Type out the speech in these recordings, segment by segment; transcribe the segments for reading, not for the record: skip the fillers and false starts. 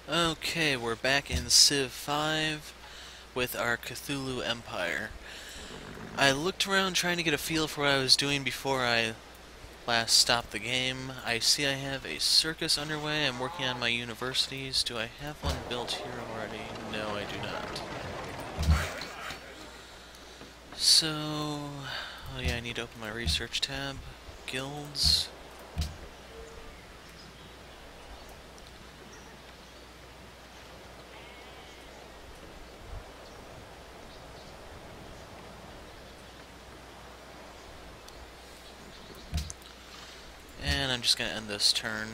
Okay, we're back in Civ 5 with our Cthulhu Empire. I looked around trying to get a feel for what I was doing before I last stopped the game. I see I have a circus underway. I'm working on my universities. Do I have one built here already? No, I do not. So, oh yeah, I need to open my research tab. Guilds. And I'm just going to end this turn.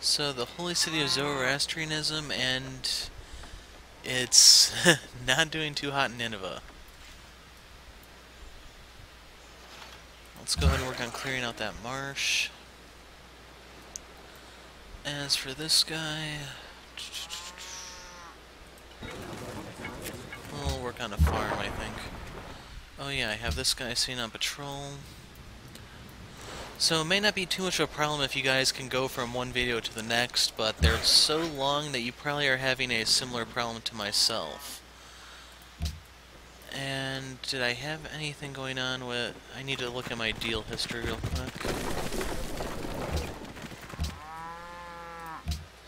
So the holy city of Zoroastrianism, and it's not doing too hot in Nineveh. Let's go ahead and work on clearing out that marsh. As for this guy, we'll work on a farm, I think. Oh yeah, I have this guy seen on patrol. So it may not be too much of a problem if you guys can go from one video to the next, but they're so long that you probably are having a similar problem to myself. And did I have anything going on with... I need to look at my deal history real quick.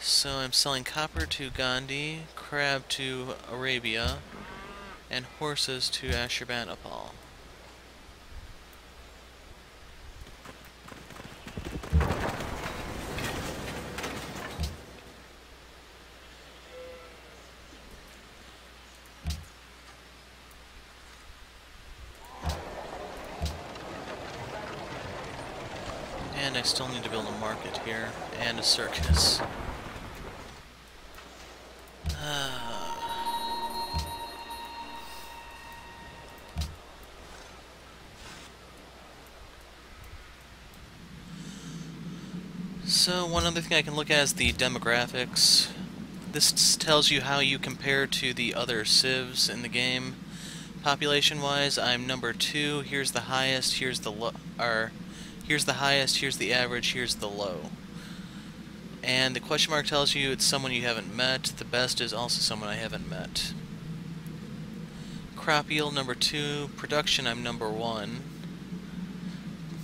So I'm selling copper to Gandhi, crab to Arabia, and horses to Ashurbanipal. And I still need to build a market here, and a circus. So one other thing I can look at is the demographics. This tells you how you compare to the other civs in the game. Population-wise, I'm number 2. Here's the highest. Here's the here's the highest. Here's the average. Here's the low. And the question mark tells you it's someone you haven't met. The best is also someone I haven't met. Crop yield number 2. Production, I'm number 1.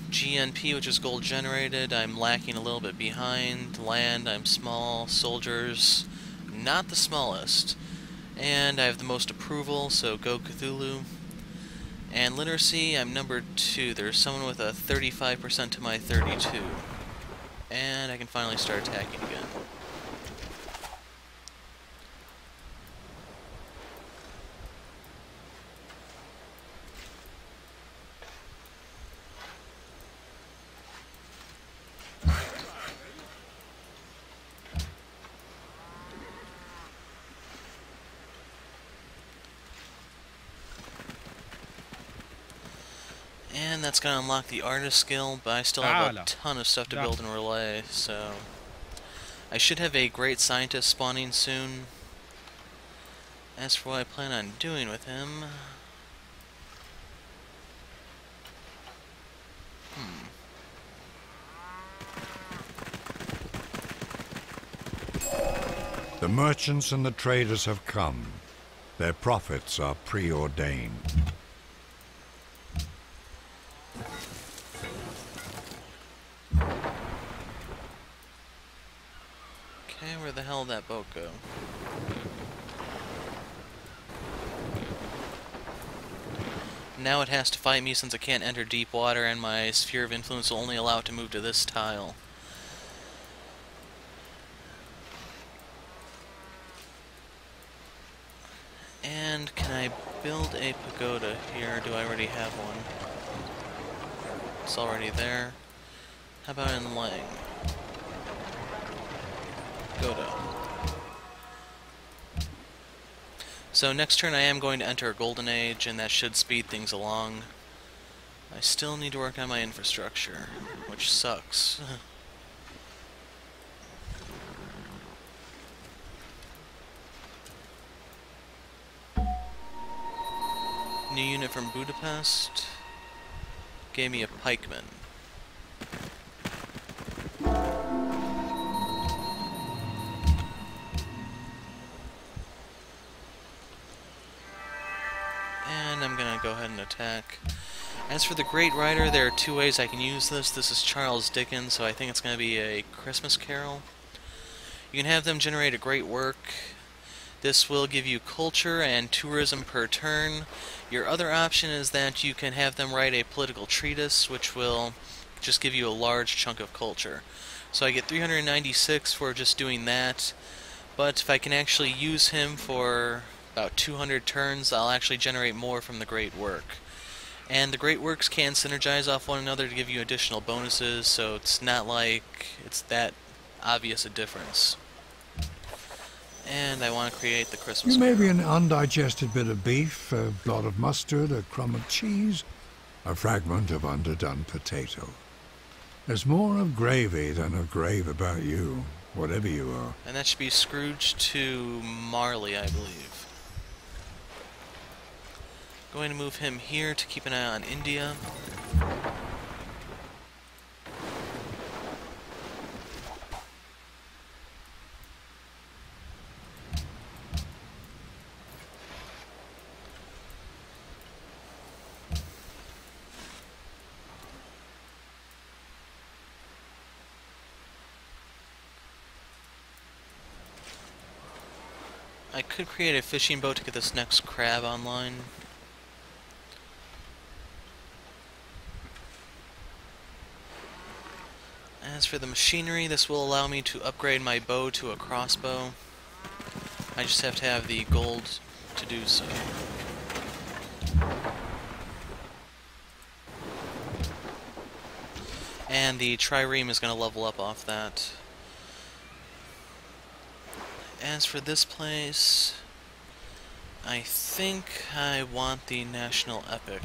GNP, which is gold generated, I'm lacking a little bit behind. Land, I'm small. Soldiers, not the smallest. And I have the most approval, so go Cthulhu. And literacy, I'm number 2. There's someone with a 35% to my 32. And I can finally start attacking again. And that's going to unlock the artist skill, but I still have a ton of stuff to build in Relay, so... I should have a great scientist spawning soon. As for what I plan on doing with him... The merchants and the traders have come. Their profits are preordained. Okay, where the hell did that boat go? Now it has to fight me since it can't enter deep water, and my sphere of influence will only allow it to move to this tile. And can I build a pagoda here? Do I already have one? It's already there. How about in Lang? Pagoda. So next turn I am going to enter a golden age, and that should speed things along. I still need to work on my infrastructure, which sucks. New unit from Budapest gave me a pikeman. And I'm gonna go ahead and attack. As for the Great Writer, there are two ways I can use this. This is Charles Dickens, so I think it's gonna be a Christmas Carol. You can have them generate a great work. This will give you culture and tourism per turn. Your other option is that you can have them write a political treatise, which will just give you a large chunk of culture. So I get 396 for just doing that, but if I can actually use him for about 200 turns, I'll actually generate more from the Great Work. And the Great Works can synergize off one another to give you additional bonuses, so it's not like it's that obvious a difference. And I want to create the Christmas You may be Carol. an undigested bit of beef, a blot of mustard, a crumb of cheese, a fragment of underdone potato. There's more of gravy than of grave about you, whatever you are. And that should be Scrooge to Marley, I believe. Going to move him here to keep an eye on India. I could create a fishing boat to get this next crab online. As for the machinery, this will allow me to upgrade my bow to a crossbow. I just have to have the gold to do so. And the trireme is going to level up off that. As for this place, I think I want the national epic.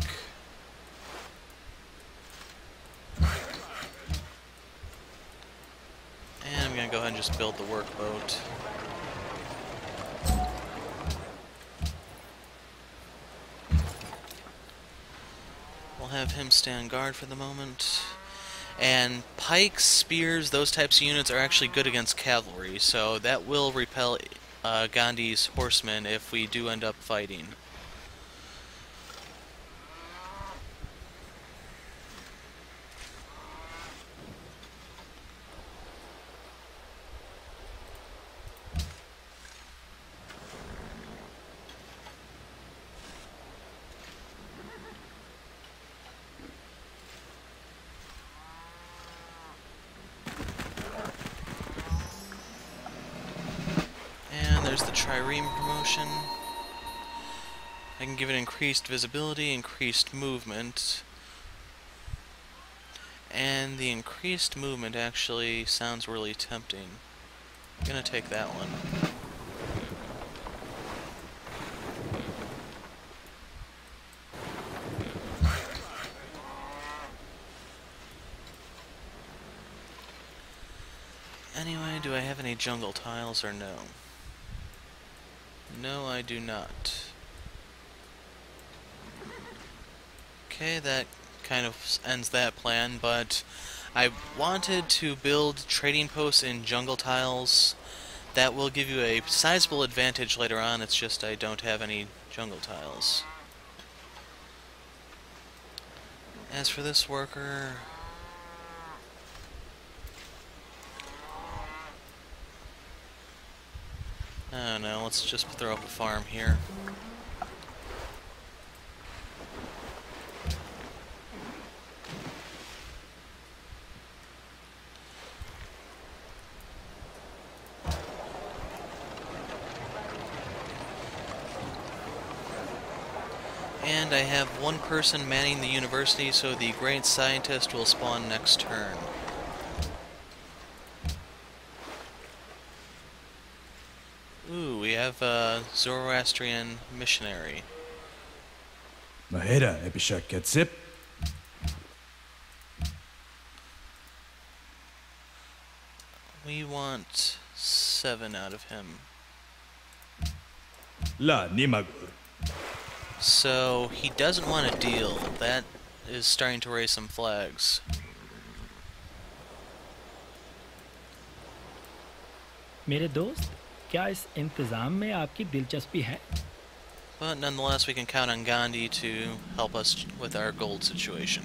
And I'm going to go ahead and just build the workboat. We'll have him stand guard for the moment. And pikes, spears, those types of units are actually good against cavalry, so that will repel Gandhi's horsemen if we do end up fighting. There's the trireme promotion. I can give it increased visibility, increased movement. And the increased movement actually sounds really tempting. I'm gonna take that one. Anyway, do I have any jungle tiles or no? No, I do not. Okay, that kind of ends that plan, but I wanted to build trading posts in jungle tiles. That will give you a sizable advantage later on, it's just I don't have any jungle tiles. As for this worker... I don't know, let's just throw up a farm here. And I have one person manning the university, so the great scientist will spawn next turn. Ooh, we have a Zoroastrian missionary. Maheda epishak ketsip. We want 7 out of him. لا نيماغور. So he doesn't want a deal. That is starting to raise some flags. मेरे दोस्त, क्या इस इंतज़ाम में आपकी दिलचस्पी है? But nonetheless, we can count on Gandhi to help us with our gold situation.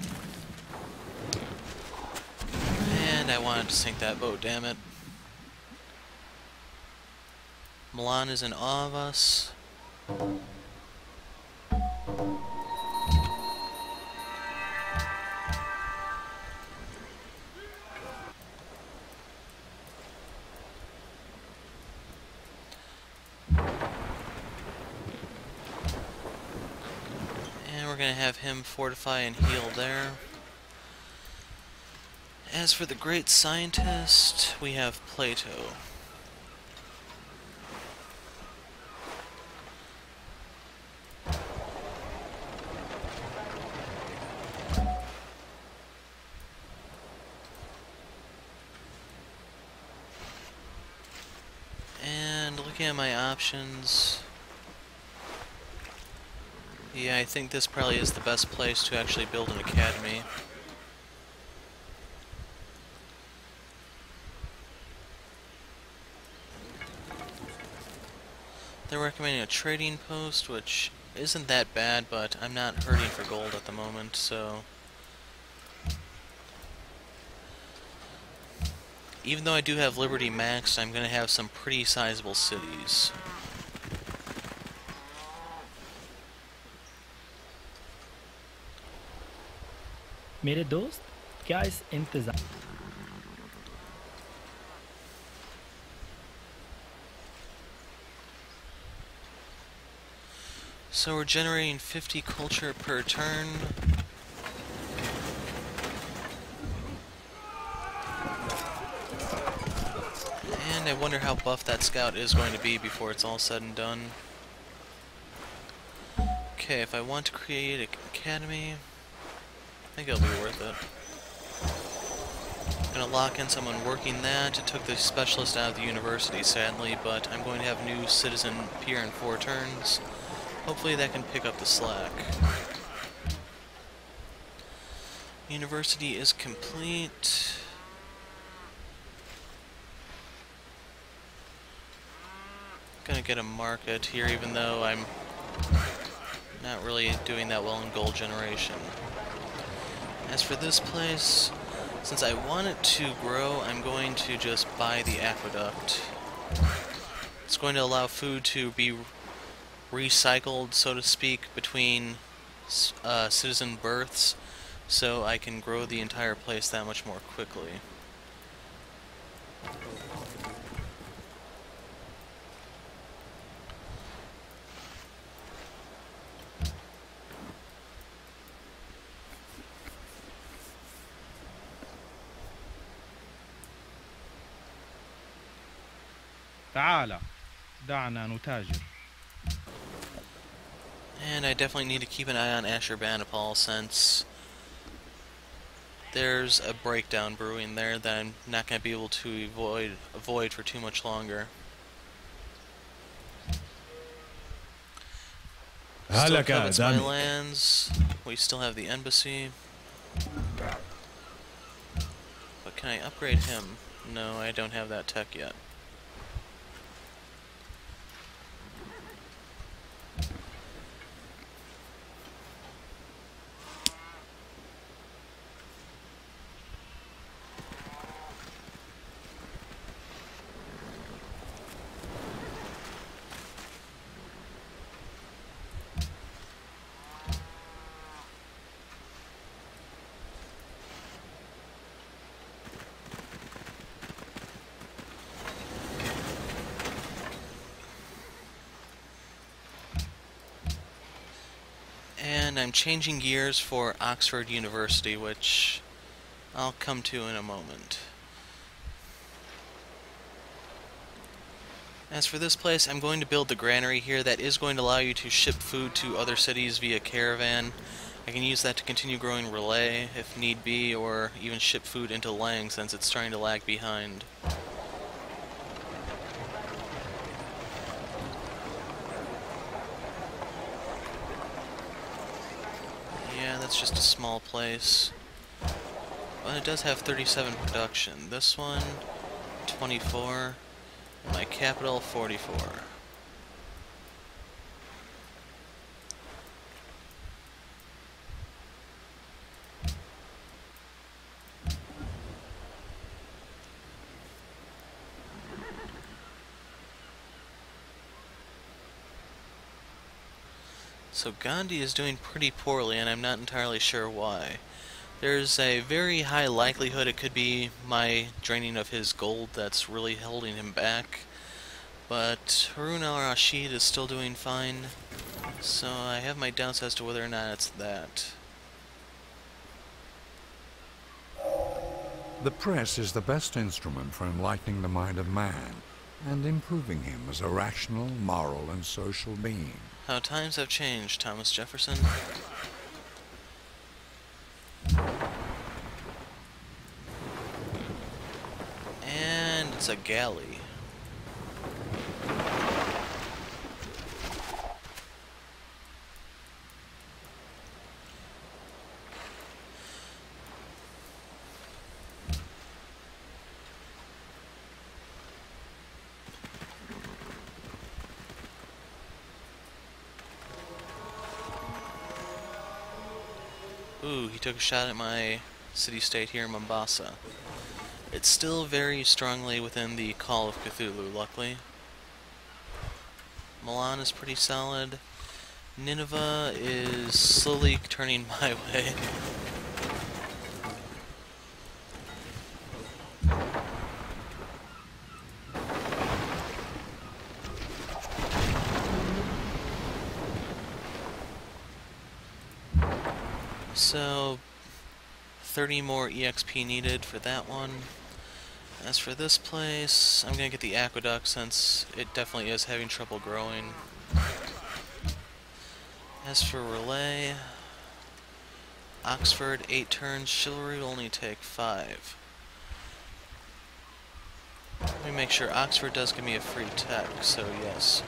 And I wanted to sink that boat, damn it. Milan is in awe of us. And we're going to have him fortify and heal there. As for the great scientist, we have Plato. And looking at my options, yeah, I think this probably is the best place to actually build an academy. They're recommending a trading post, which isn't that bad, but I'm not hurting for gold at the moment, so... Even though I do have Liberty maxed, I'm going to have some pretty sizable cities. मेरे दोस्त, क्या इस इंतज़ाम So we're generating 50 culture per turn. And I wonder how buff that scout is going to be before it's all said and done. Okay, if I want to create an academy, I think it'll be worth it. I'm gonna lock in someone working that. It took the specialist out of the university, sadly, but I'm going to have new citizen appear in 4 turns. Hopefully that can pick up the slack. University is complete. Gonna get a market here, even though I'm not really doing that well in gold generation. As for this place, since I want it to grow, I'm going to just buy the aqueduct. It's going to allow food to be recycled, so to speak, between citizen births, so I can grow the entire place that much more quickly. تعال دعنا نتاجر. And I definitely need to keep an eye on Ashurbanipal, since there's a breakdown brewing there that I'm not going to be able to avoid for too much longer. Still covets my lands. We still have the embassy. But can I upgrade him? No, I don't have that tech yet. And I'm changing gears for Oxford University, which I'll come to in a moment. As for this place, I'm going to build the granary here that is going to allow you to ship food to other cities via caravan. I can use that to continue growing Relay if need be, or even ship food into Lang since it's starting to lag behind. that's just a small place. But it does have 37 production. This one, 24. And my capital, 44. So Gandhi is doing pretty poorly, and I'm not entirely sure why. There's a very high likelihood it could be my draining of his gold that's really holding him back. But Harun al-Rashid is still doing fine, so I have my doubts as to whether or not it's that. The press is the best instrument for enlightening the mind of man and improving him as a rational, moral, and social being. How times have changed, Thomas Jefferson. And it's a galley. Ooh, he took a shot at my city-state here in Mombasa. It's still very strongly within the call of Cthulhu, luckily. Milan is pretty solid. Nineveh is slowly turning my way. So, 30 more EXP needed for that one. As for this place, I'm gonna get the aqueduct since it definitely is having trouble growing. As for Relay, Oxford, 8 turns, Chivalry will only take 5. Let me make sure Oxford does give me a free tech, so yes.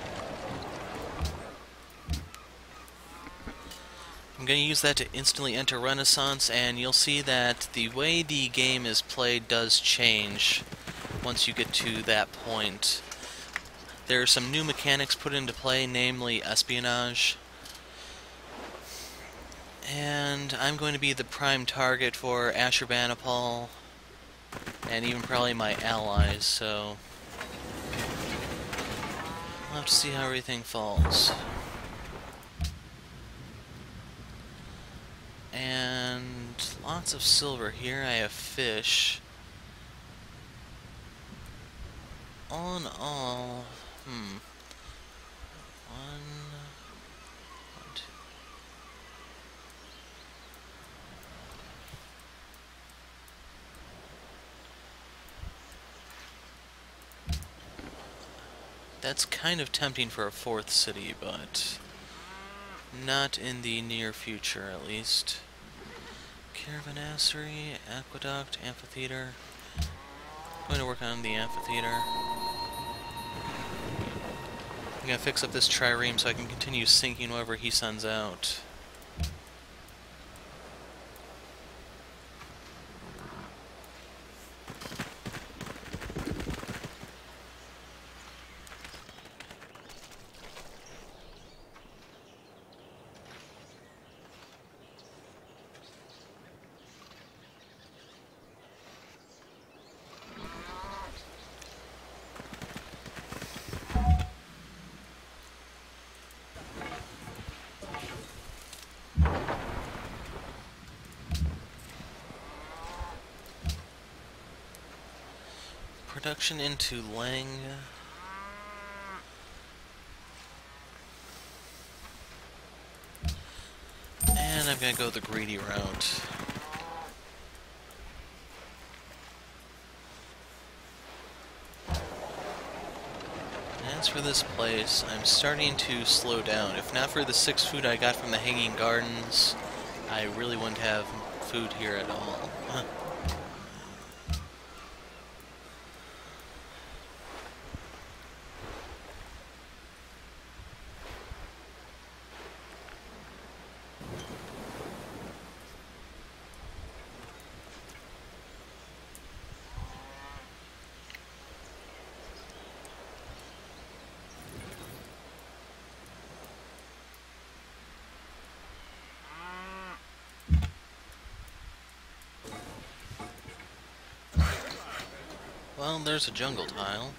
I'm going to use that to instantly enter Renaissance, and you'll see that the way the game is played does change once you get to that point. There are some new mechanics put into play, namely espionage. And I'm going to be the prime target for Ashurbanipal, and even probably my allies, so we'll have to see how everything falls. And lots of silver here. I have fish. All in all, one, two. That's kind of tempting for a 4th city, but not in the near future, at least. Caravanserai, aqueduct, amphitheater. I'm going to work on the amphitheater. I'm going to fix up this trireme so I can continue sinking whatever he sends out. Production into Lang. And I'm gonna go the greedy route. As for this place, I'm starting to slow down. If not for the 6 food I got from the Hanging Gardens, I really wouldn't have food here at all. Well, there's a jungle tile.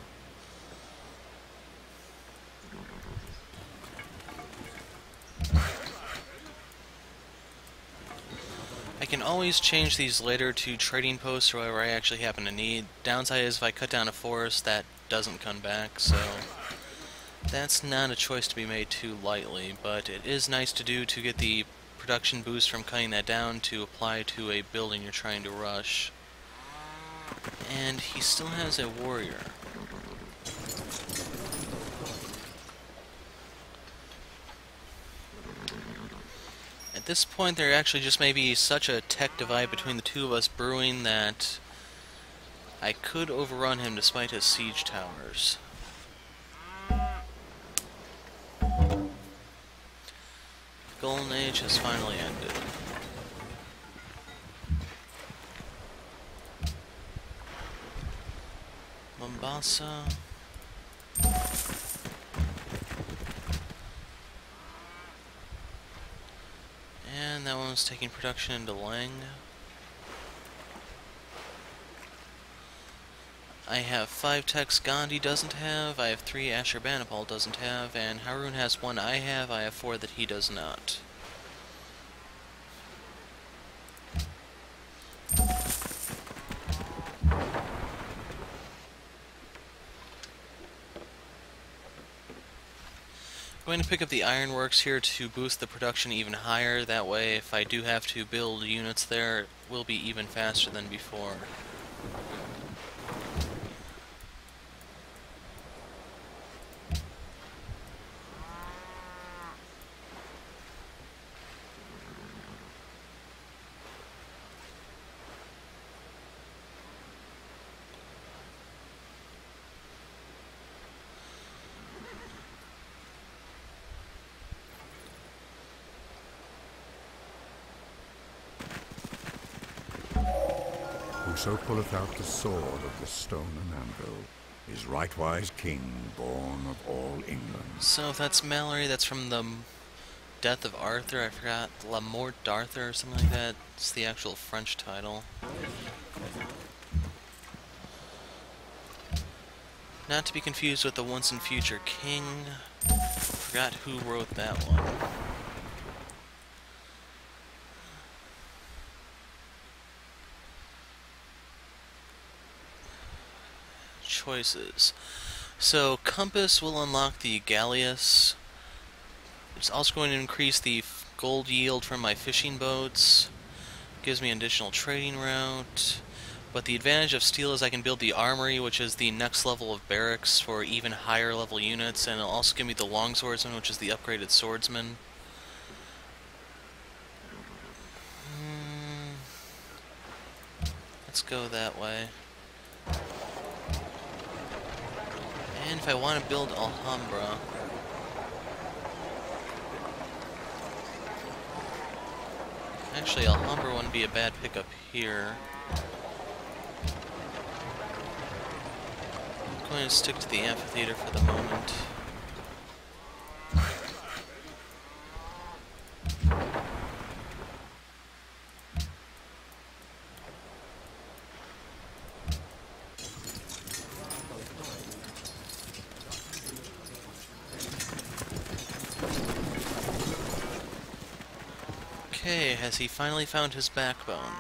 I can always change these later to trading posts or whatever I actually happen to need. Downside is if I cut down a forest, that doesn't come back, so that's not a choice to be made too lightly, but it is nice to do to get the production boost from cutting that down to apply to a building you're trying to rush. And he still has a warrior. At this point, there actually just may be such a tech divide between the two of us brewing that I could overrun him despite his siege towers. Golden Age has finally ended. Mombasa. And that one's taking production into Lang. I have 5 techs Gandhi doesn't have, I have 3 Ashurbanipal doesn't have, and Harun has 1 I have 4 that he does not. I'm going to pick up the ironworks here to boost the production even higher. That way, if I do have to build units there, it will be even faster than before. Whoso pulleth out the sword of the stone and anvil is rightwise king, born of all England. So if that's Mallory, that's from the Death of Arthur. I forgot, La Mort d'Arthur or something like that. It's the actual French title. Not to be confused with the Once and Future King. Forgot who wrote that one. Choices. So Compass will unlock the Galleass. It's also going to increase the gold yield from my fishing boats. Gives me an additional trading route. But the advantage of steel is I can build the armory, which is the next level of barracks for even higher level units, and it'll also give me the longswordsman, which is the upgraded swordsman. Let's go that way. And if I want to build Alhambra, actually Alhambra wouldn't be a bad pickup here. I'm going to stick to the amphitheater for the moment. Okay, has he finally found his backbone?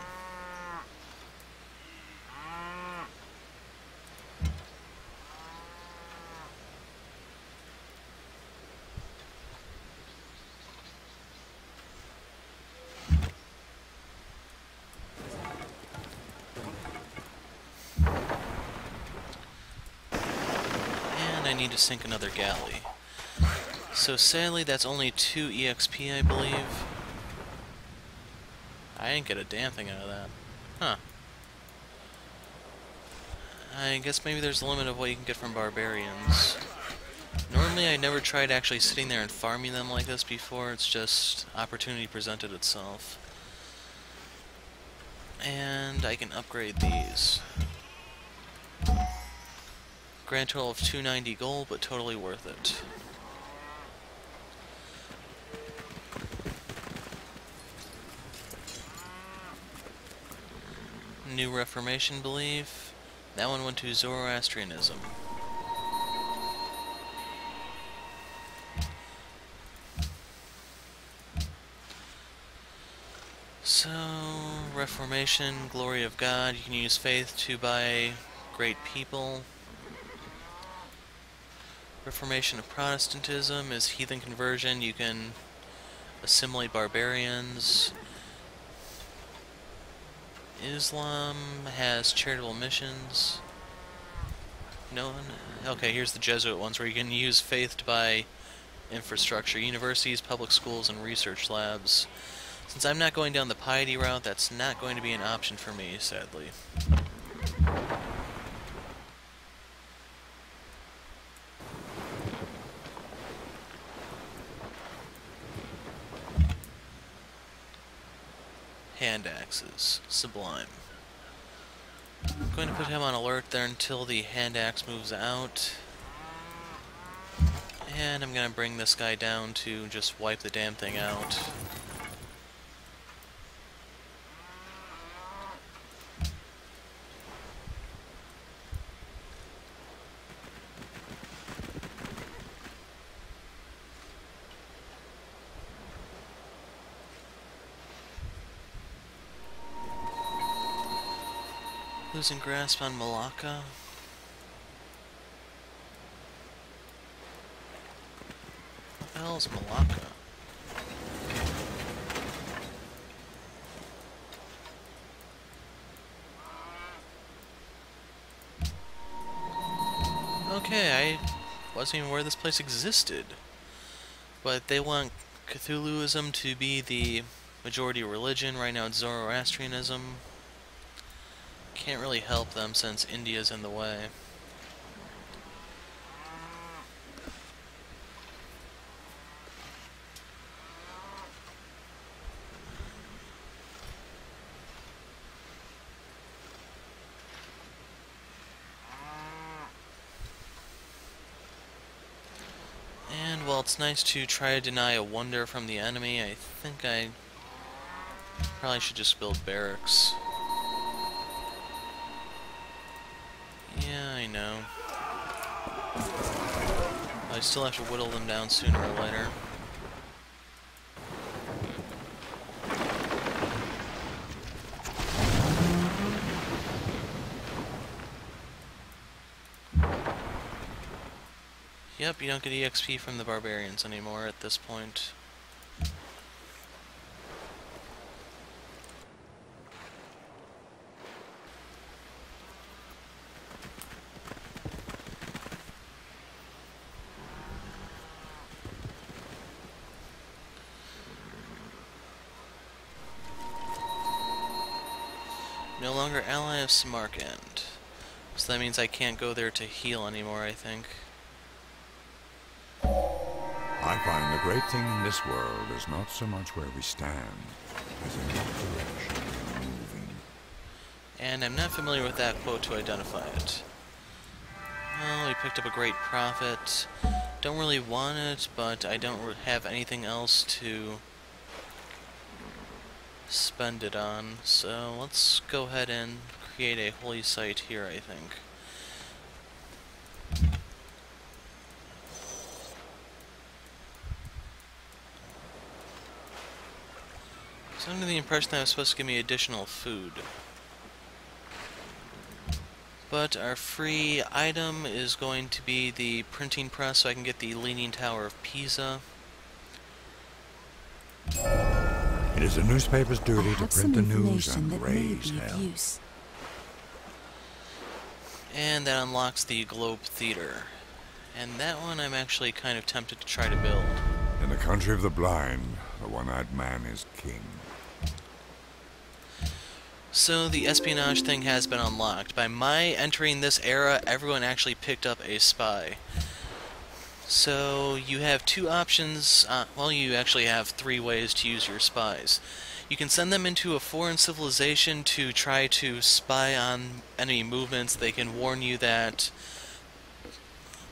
And I need to sink another galley. So sadly, that's only 2 EXP, I believe. I didn't get a damn thing out of that. Huh. I guess maybe there's a limit of what you can get from barbarians. Normally I never tried actually sitting there and farming them like this before, it's just opportunity presented itself. And I can upgrade these. Grand total of 290 gold, but totally worth it. New Reformation belief. That one went to Zoroastrianism. So, Reformation, Glory of God, you can use faith to buy great people. Reformation of Protestantism is heathen conversion, you can assimilate barbarians. Islam has charitable missions. No one? Okay, here's the Jesuit ones where you can use faith to buy infrastructure, universities, public schools, and research labs. Since I'm not going down the piety route, that's not going to be an option for me, sadly. Hand axes. Sublime. I'm going to put him on alert there until the hand axe moves out. And I'm going to bring this guy down to just wipe the damn thing out. Losing grasp on Malacca. What the hell is Malacca? Okay, I wasn't even aware this place existed. But they want Cthulhuism to be the majority religion. Right now it's Zoroastrianism. Can't really help them since India's in the way. And while it's nice to try to deny a wonder from the enemy, I think I probably should just build barracks. Yeah, I know. I still have to whittle them down sooner or later. Yep, you don't get EXP from the barbarians anymore at this point. No longer ally of Samarkand. So that means I can't go there to heal anymore, I think. I find the great thing in this world is not so much where we stand, as in what direction we're moving. And I'm not familiar with that quote to identify it. Well, we picked up a great profit. Don't really want it, but I don't have anything else to spend it on. So let's go ahead and create a holy site here, I think. So I'm under the impression that it was supposed to give me additional food. But our free item is going to be the printing press, so I can get the Leaning Tower of Pisa. It is a newspaper's duty to print the news and raise hell. And that unlocks the Globe Theater. And that one I'm actually kind of tempted to try to build. In the country of the blind, the one-eyed man is king. So the espionage thing has been unlocked. By my entering this era, everyone actually picked up a spy. So you have two options, well, you actually have three ways to use your spies. You can send them into a foreign civilization to try to spy on enemy movements. They can warn you that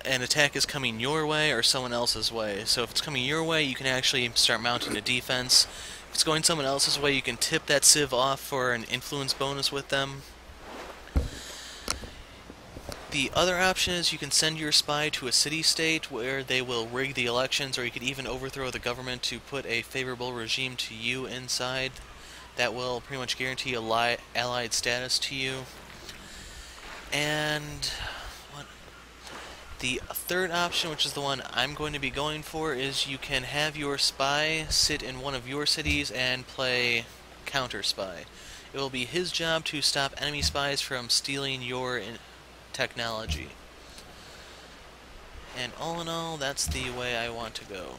an attack is coming your way or someone else's way. So if it's coming your way, you can actually start mounting a defense. If it's going someone else's way, you can tip that civ off for an influence bonus with them. The other option is you can send your spy to a city-state where they will rig the elections, or you could even overthrow the government to put a favorable regime to you inside. That will pretty much guarantee allied status to you. And what? The third option, which is the one I'm going to be going for, is you can have your spy sit in one of your cities and play counter-spy. It will be his job to stop enemy spies from stealing your technology. And all in all, that's the way I want to go.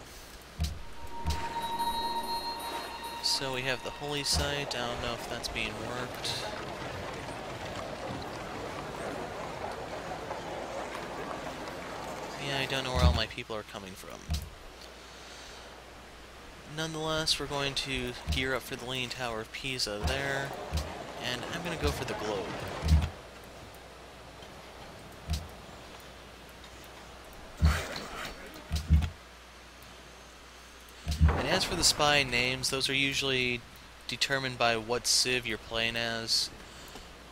So we have the holy site. I don't know if that's being worked. Yeah, I don't know where all my people are coming from. Nonetheless, we're going to gear up for the Leaning Tower of Pisa there, and I'm going to go for the globe. And as for the spy names, those are usually determined by what civ you're playing as.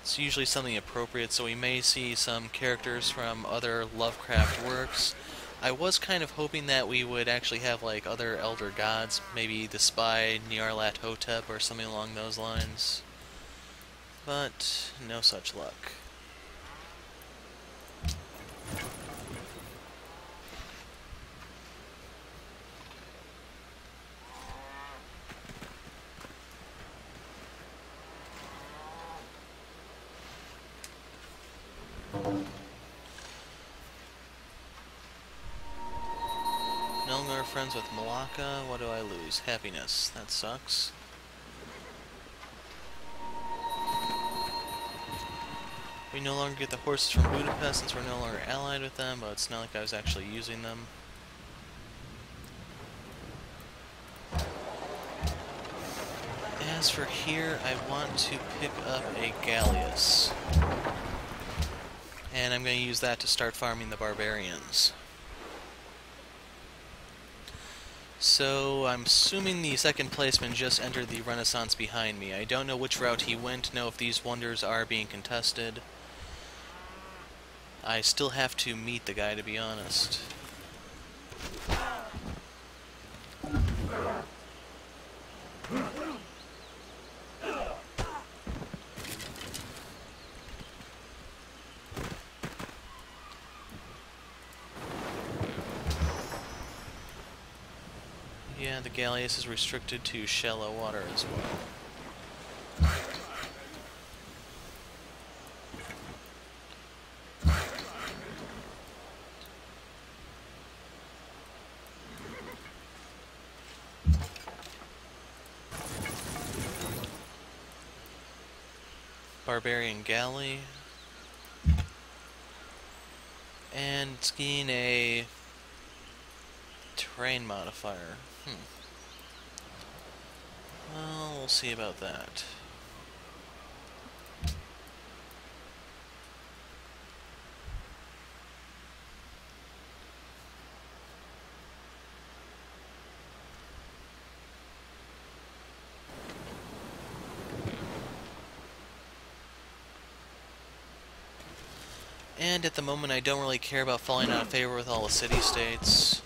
It's usually something appropriate, so we may see some characters from other Lovecraft works. I was kind of hoping that we would actually have like other elder gods, maybe the spy Nyarlathotep or something along those lines. But no such luck. No longer friends with Malacca. What do I lose? Happiness. That sucks. We no longer get the horses from Budapest since we're no longer allied with them, but it's not like I was actually using them. As for here, I want to pick up a Galleus. And I'm going to use that to start farming the barbarians. So I'm assuming the second placeman just entered the Renaissance behind me. I don't know which route he went to know if these wonders are being contested. I still have to meet the guy, to be honest. Yeah, the Galleus is restricted to shallow water as well. Barbarian Galley. And it's getting a terrain modifier. Well, we'll see about that. And at the moment, I don't really care about falling out of favor with all the city-states.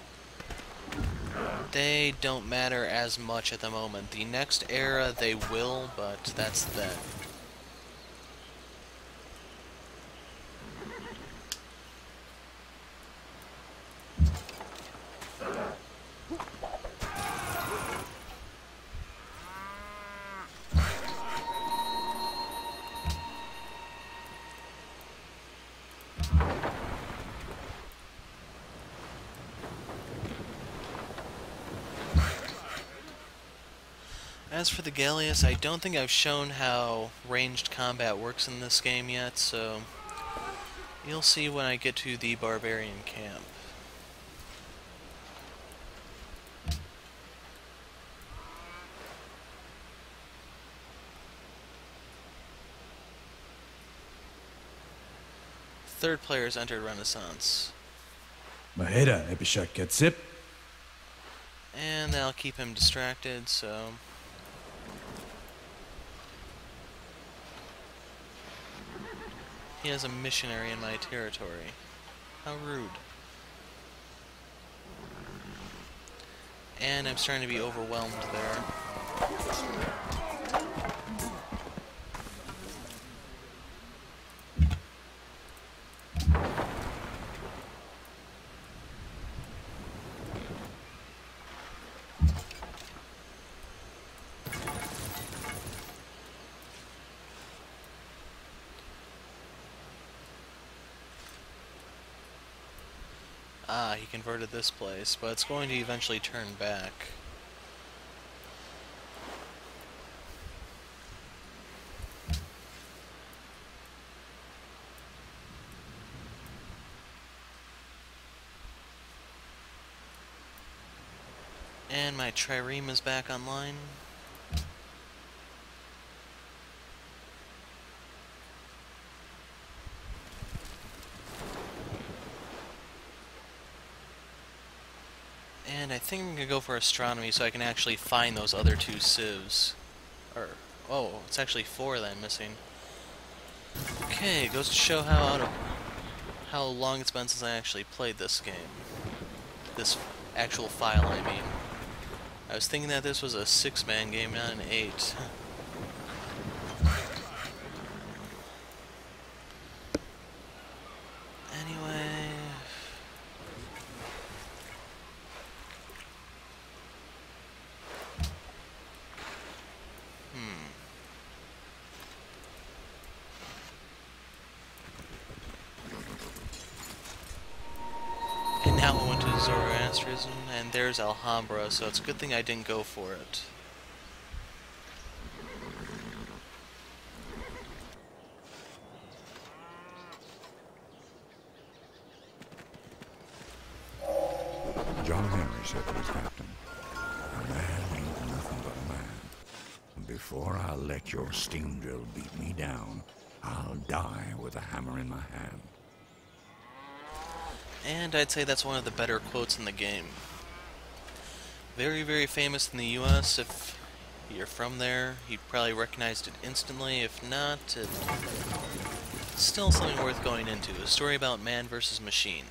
They don't matter as much at the moment. The next era, they will, but that's that. As for the Galleus, I don't think I've shown how ranged combat works in this game yet, so you'll see when I get to the barbarian camp. Third player's entered Renaissance. Maheda Ebishak Getsip. And that'll keep him distracted, so... He has a missionary in my territory. How rude. And I'm starting to be overwhelmed there. Ah, he converted this place, but it's going to eventually turn back. And my trireme is back online. And I think I'm going to go for astronomy so I can actually find those other two civs. Or, oh, it's actually 4 that I'm missing. Okay, it goes to show how long it's been since I actually played this game. This actual file, I mean. I was thinking that this was a 6-man game, not an 8. Anyway... And now we went to Zoroastrianism, and there's Alhambra, so it's a good thing I didn't go for it. John Henry said to his captain, "A man ain't nothing but a man. And before I'll let your steam drill beat me down, I'll die with a hammer in my hand." And I'd say that's one of the better quotes in the game. Very, very famous in the US. If you're from there, you probably recognized it instantly. If not, it's still something worth going into. A story about man versus machine.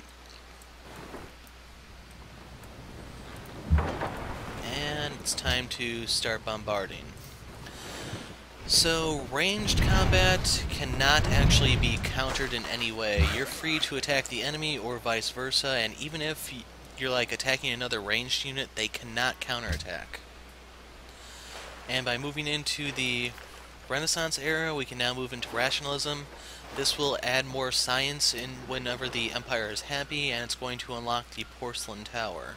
And it's time to start bombarding. So, ranged combat cannot actually be countered in any way. You're free to attack the enemy or vice versa, and even if you're like attacking another ranged unit, they cannot counterattack. And by moving into the Renaissance era, we can now move into rationalism. This will add more science in whenever the Empire is happy, and it's going to unlock the Porcelain Tower.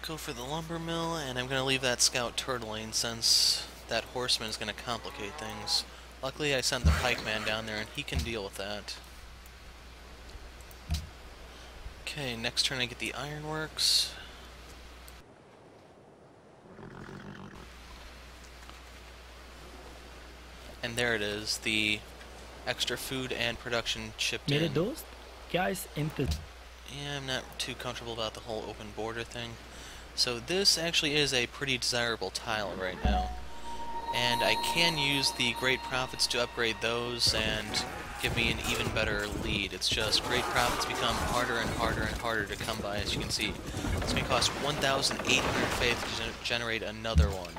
Go for the lumber mill, and I'm going to leave that scout turtling since that horseman is going to complicate things. Luckily I sent the pikeman down there and he can deal with that. Okay, next turn I get the ironworks. And there it is, the extra food and production chipped मेरे in. दोस्त क्या इस Yeah, I'm not too comfortable about the whole open border thing. So this actually is a pretty desirable tile right now. And I can use the great profits to upgrade those and give me an even better lead. It's just great profits become harder and harder and harder to come by, as you can see. It's going to cost 1,800 faith to generate another one.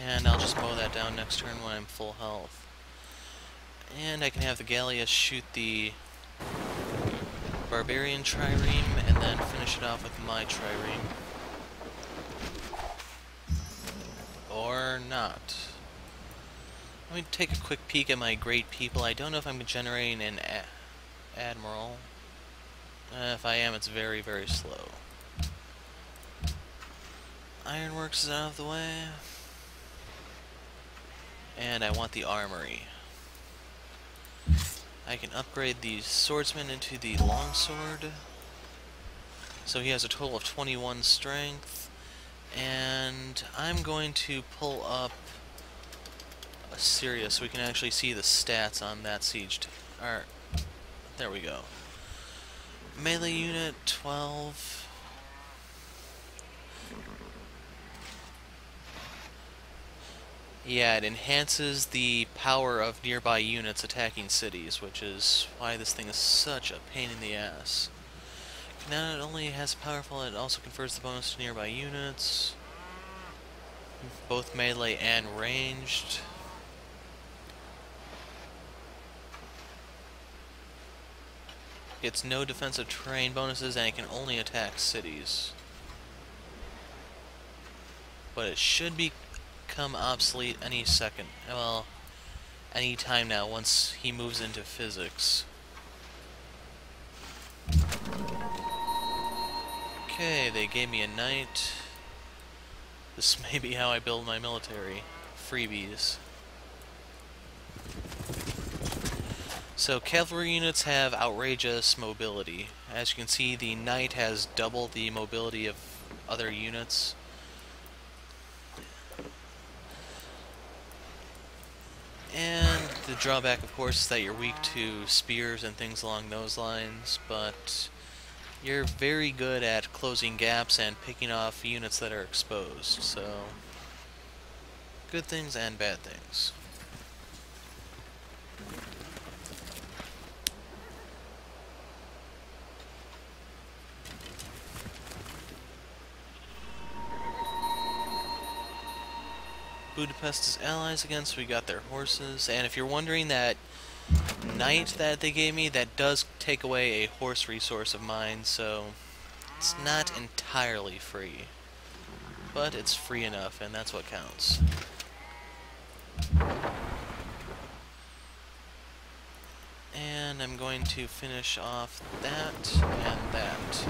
And I'll just mow that down next turn when I'm full health. And I can have the Galleus shoot the Barbarian Trireme, and then finish it off with my Trireme. Or not. Let me take a quick peek at my great people. I don't know if I'm generating an Admiral. If I am, it's very, very slow. Ironworks is out of the way. And I want the Armory. I can upgrade the Swordsman into the Longsword. So he has a total of 21 strength. And I'm going to pull up Assyria so we can actually see the stats on that siege Or, there we go. Melee unit, 12. Yeah, it enhances the power of nearby units attacking cities, which is why this thing is such a pain in the ass. Not only has powerful, it also confers the bonus to nearby units, both melee and ranged. Gets no defensive terrain bonuses, and it can only attack cities. But it should become obsolete any second. Well, any time now, once he moves into physics. Okay, they gave me a knight. This may be how I build my military. Freebies. So, cavalry units have outrageous mobility. As you can see, the knight has double the mobility of other units. And the drawback, of course, is that you're weak to spears and things along those lines, but you're very good at closing gaps and picking off units that are exposed, so good things and bad things. Budapest's allies again, so we got their horses, and if you're wondering, that knight that they gave me, that does take away a horse resource of mine, so it's not entirely free, but it's free enough, and that's what counts. And I'm going to finish off that and that.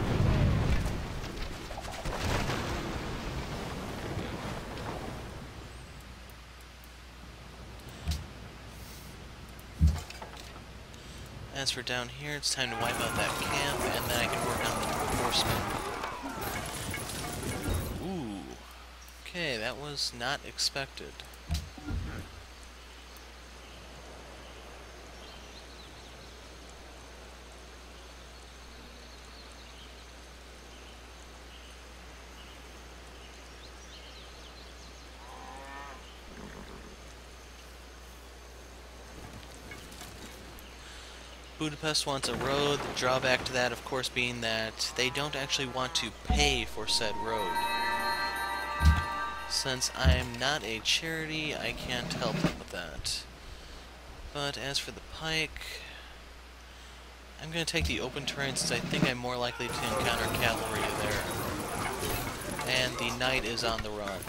As for down here, it's time to wipe out that camp, and then I can work on the horsemen. Ooh. Okay, that was not expected. Budapest wants a road, the drawback to that, of course, being that they don't actually want to pay for said road. Since I'm not a charity, I can't help them with that. But as for the pike, I'm going to take the open terrain since I think I'm more likely to encounter cavalry there. And the knight is on the run.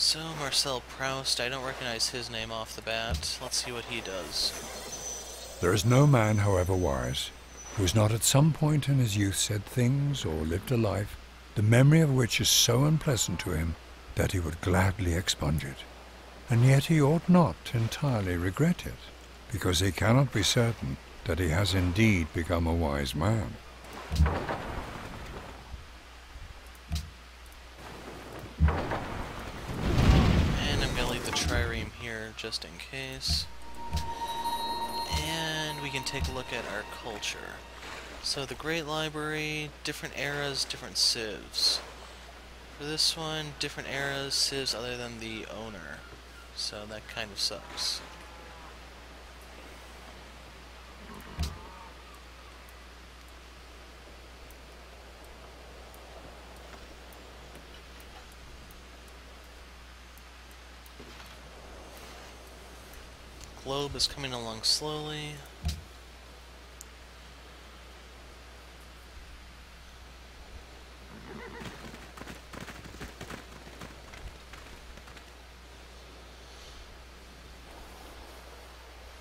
So, Marcel Proust, I don't recognize his name off the bat. Let's see what he does. There is no man, however wise, who has not at some point in his youth said things or lived a life, the memory of which is so unpleasant to him that he would gladly expunge it. And yet he ought not entirely regret it, because he cannot be certain that he has indeed become a wise man. Trireme here just in case. And we can take a look at our culture. So the Great Library, different eras, different civs. For this one, different eras, civs other than the owner. So that kind of sucks. Globe is coming along slowly.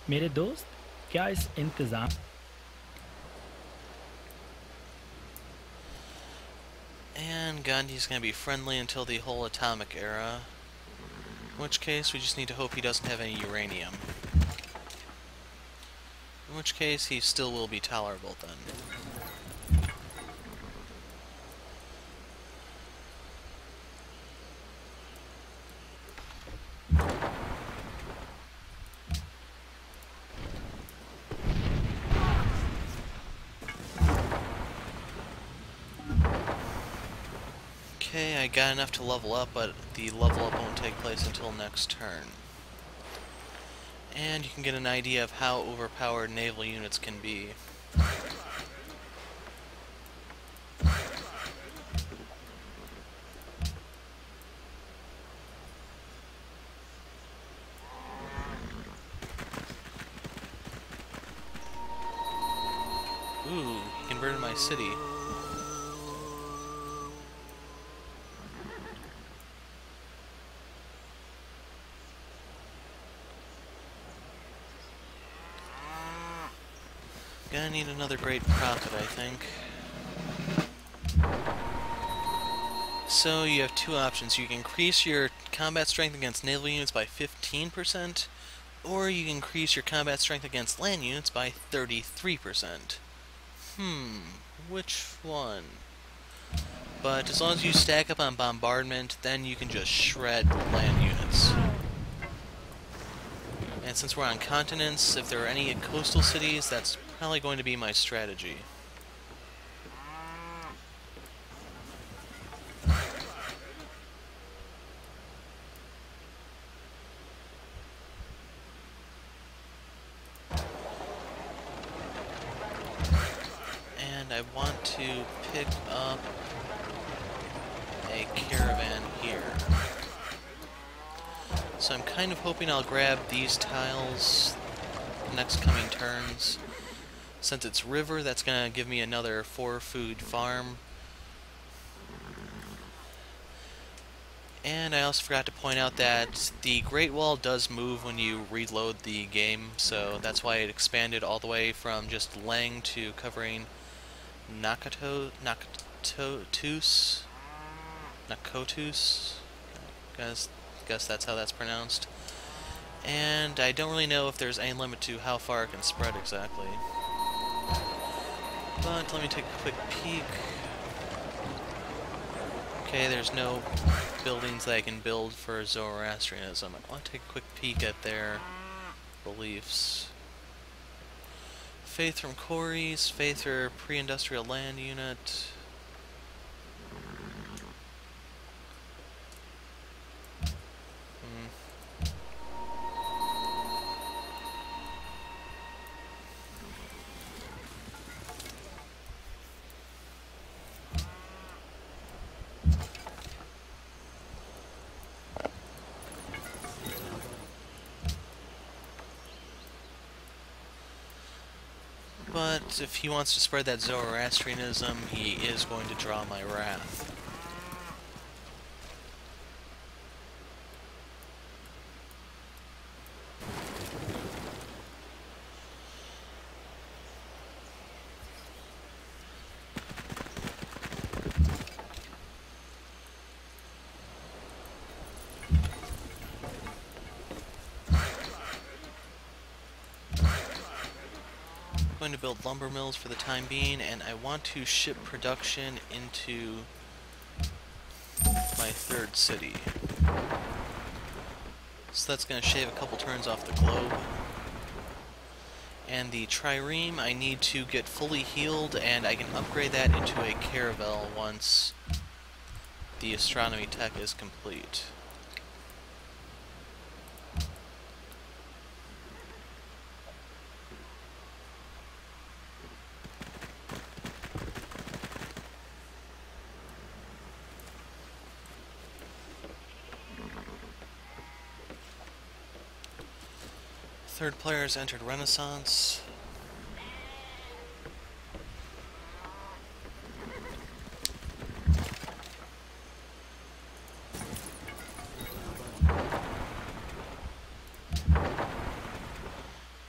मेरे दोस्त क्या इस इंतज़ाम And Gandhi's going to be friendly until the whole atomic era. In which case, we just need to hope he doesn't have any uranium. In which case, he still will be tolerable then. Okay, I got enough to level up, but the level up won't take place until next turn. And you can get an idea of how overpowered naval units can be. Ooh, he converted my city. Gonna need another great prophet, I think. So you have two options. You can increase your combat strength against naval units by 15%, or you can increase your combat strength against land units by 33%. Which one? But as long as you stack up on bombardment, then you can just shred land units. And since we're on continents, if there are any coastal cities, that's probably going to be my strategy. And I want to pick up a caravan here. So I'm kind of hoping I'll grab these tiles next coming turns. Since it's river, that's going to give me another 4-food farm. And I also forgot to point out that the Great Wall does move when you reload the game, so that's why it expanded all the way from just Lang to covering Nakotus. Guess that's how that's pronounced. And I don't really know if there's any limit to how far it can spread exactly. But let me take a quick peek. Okay, there's no buildings that I can build for Zoroastrianism. I want to take a quick peek at their beliefs. Faith from quarries, faith for pre-industrial land unit. But if he wants to spread that Zoroastrianism, he is going to draw my wrath. I'm going to build lumber mills for the time being, and I want to ship production into my third city. So that's going to shave a couple turns off the globe. And the trireme I need to get fully healed, and I can upgrade that into a caravel once the astronomy tech is complete. Third player has entered Renaissance.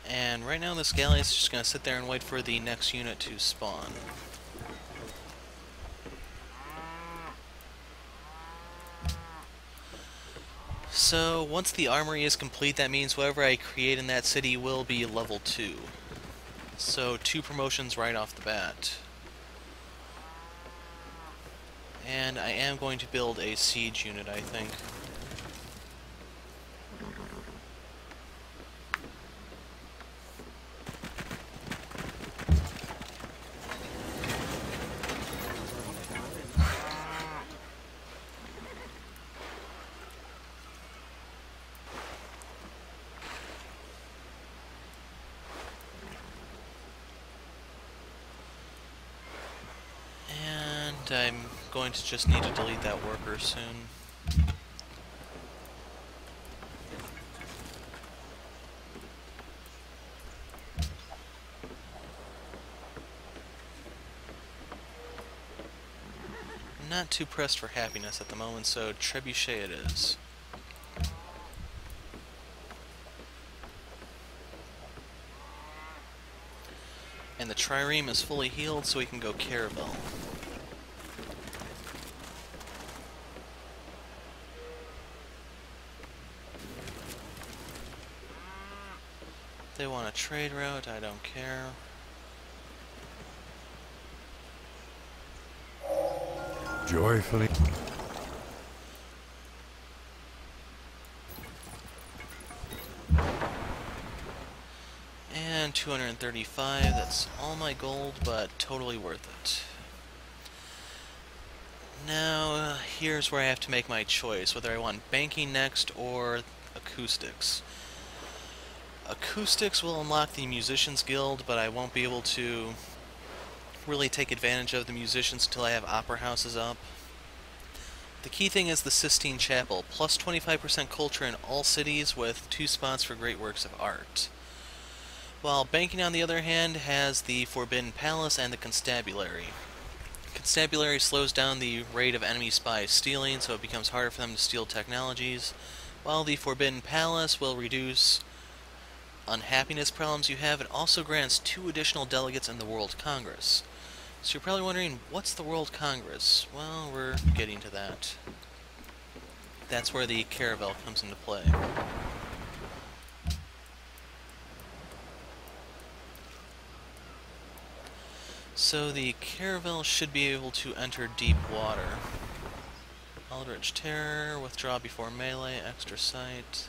And right now this galley is just going to sit there and wait for the next unit to spawn. So, once the armory is complete, that means whatever I create in that city will be level 2. So, 2 promotions right off the bat. And I am going to build a siege unit, I think. And I'm going to just need to delete that worker soon. I'm not too pressed for happiness at the moment, so trebuchet it is. And the trireme is fully healed, so we can go caravel. They want a trade route, I don't care. Joyfully. And 235, that's all my gold, but totally worth it. Now, here's where I have to make my choice, whether I want banking next or acoustics. Acoustics will unlock the Musicians Guild, but I won't be able to really take advantage of the musicians until I have opera houses up. The key thing is the Sistine Chapel, plus 25% culture in all cities with 2 spots for great works of art. While banking, on the other hand, has the Forbidden Palace and the Constabulary. Constabulary slows down the rate of enemy spies stealing, so it becomes harder for them to steal technologies, while the Forbidden Palace will reduce unhappiness problems you have. It also grants 2 additional delegates in the World Congress. So you're probably wondering, what's the World Congress? Well, we're getting to that. That's where the caravel comes into play. So the caravel should be able to enter deep water. Eldritch Terror, withdraw before melee, extra sight.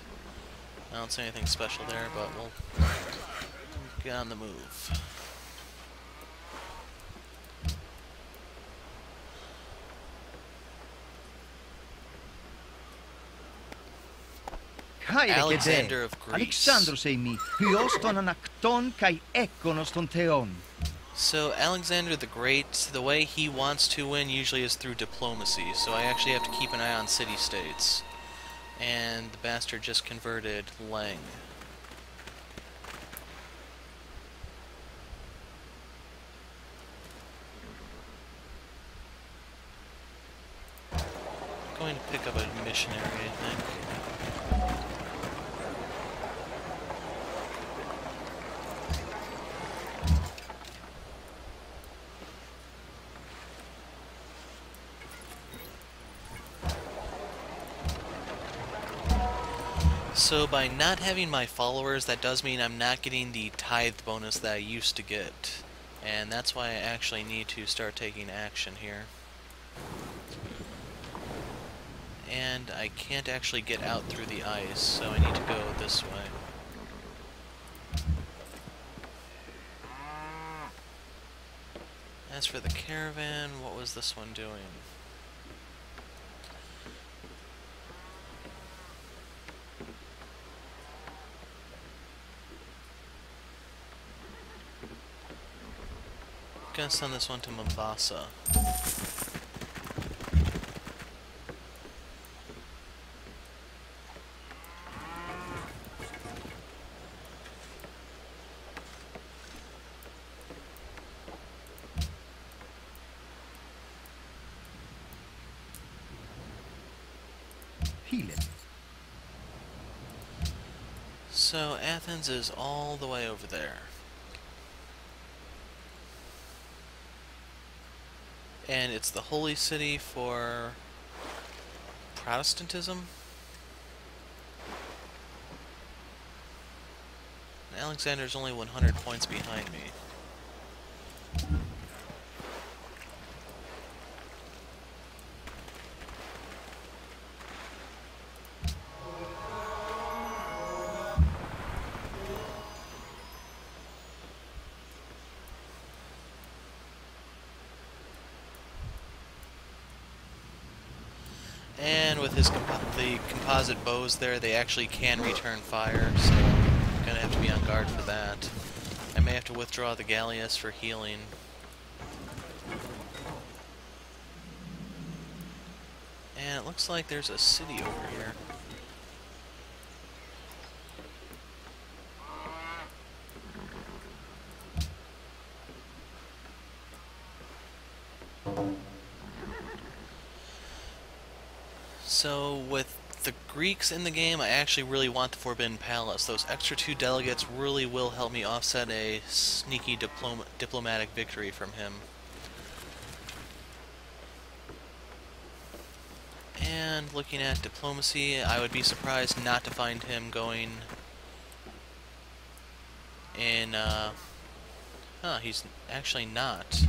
I don't see anything special there, but we'll get on the move. Alexander of Greece. Alexandros eimi, hyoston anakton kai ekonoston theon. So Alexander the Great, the way he wants to win usually is through diplomacy, so I actually have to keep an eye on city-states. And the bastard just converted Lang. I'm going to pick up a missionary, I think. So by not having my followers, that does mean I'm not getting the tithe bonus that I used to get. And that's why I actually need to start taking action here. And I can't actually get out through the ice, so I need to go this way. As for the caravan, what was this one doing? I'm gonna send this one to Mombasa. Healing. So Athens is all the way over there. And it's the holy city for Protestantism. And Alexander's only 100 points behind me. And with his the composite bows there, they actually can return fire, so I'm gonna have to be on guard for that. I may have to withdraw the Galleus for healing. And it looks like there's a city over here. So, with the Greeks in the game, I actually really want the Forbidden Palace. Those extra 2 delegates really will help me offset a sneaky diplomatic victory from him. And looking at diplomacy, I would be surprised not to find him going in, he's actually not.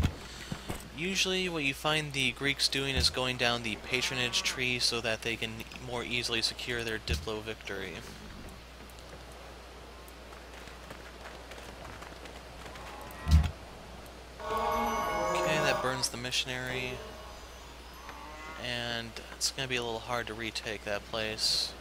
Usually what you find the Greeks doing is going down the patronage tree so that they can more easily secure their Diplo victory. Okay, that burns the missionary. And it's going to be a little hard to retake that place.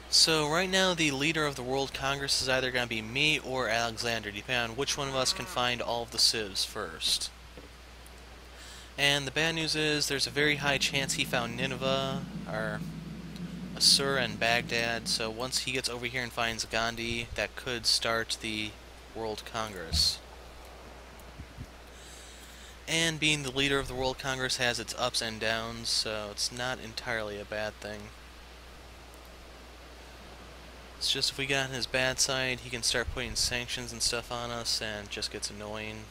So right now the leader of the World Congress is either going to be me or Alexander, depending on which one of us can find all of the civs first. And the bad news is there's a very high chance he found Nineveh, or Assyria and Baghdad, so once he gets over here and finds Gandhi, that could start the World Congress. And being the leader of the World Congress has its ups and downs, so it's not entirely a bad thing. It's just if we get on his bad side, he can start putting sanctions and stuff on us, and it just gets annoying.